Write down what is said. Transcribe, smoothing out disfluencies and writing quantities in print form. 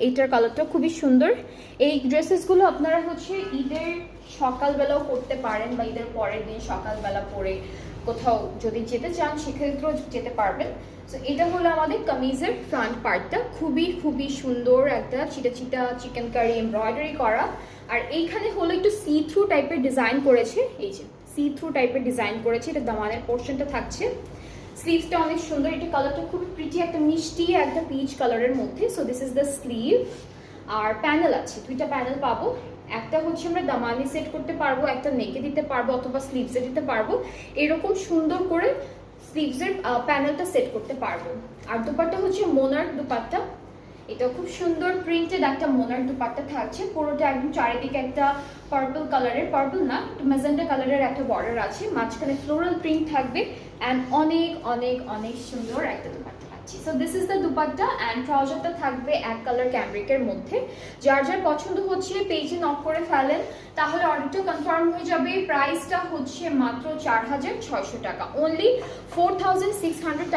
এইটার কালারটা খুবই সুন্দর। এই ড্রেসেসগুলো আপনারা হচ্ছে ঈদের সকালবেলাও পরতে পারেন বা ঈদের পরের দিন সকালবেলা পরে কোথাও যদি যেতে চান সেক্ষেত্রেও যেতে পারবেন। তো এটা হলো আমাদের কামিজের ফ্রন্ট পার্টটা, খুবই খুবই সুন্দর একটা চিটা চিটা চিকেন কারি এমব্রয়ডারি করা। আর এইখানে হলো একটু সি থ্রু টাইপের ডিজাইন করেছে, এই যে সি থ্রু টাইপের ডিজাইন করেছে, এটা দামানের পোর্শনটা থাকছে। স্লিভসটা অনেক সুন্দর, এটা কালারটা খুবই প্রিটি, একটা মিষ্টি একটা পিচ কালারের মধ্যে। So this is the sleeve. আর প্যানেল আছে, দুইটা প্যানেল পাবো, একটা হচ্ছে আমরা দামানি সেট করতে পারবো, একটা নেকে দিতে পারবো অথবা স্লিভসে দিতে পারবো। এরকম সুন্দর করে স্লিভসের প্যানেলটা সেট করতে পারবো। আর দুপাট্টা হচ্ছে মোনার দুপাট্টা, এটা খুব সুন্দর প্রিন্টেড একটা মোনার দুপাট্টা থাকছে। পুরোটা একদম চারিদিকে একটা পার্পল কালারের, পার্পল না একটু ম্যাজেন্টা কালারের একটা বর্ডার আছে, মাঝখানে ফ্লোরাল প্রিন্ট থাকবে অ্যান্ড অনেক অনেক অনেক সুন্দর একটা দুপাট্টা পাচ্ছি। So this is the dupatta and ট্রাউজারটা থাকবে এক কালার ক্যামব্রিকের মধ্যে। যার যার পছন্দ হচ্ছে পেজে নক করে ফেলেন, তাহলে অর্ডারটা কনফার্ম হয়ে যাবে। প্রাইসটা হচ্ছে মাত্র 4600 টাকা, অনলি 4600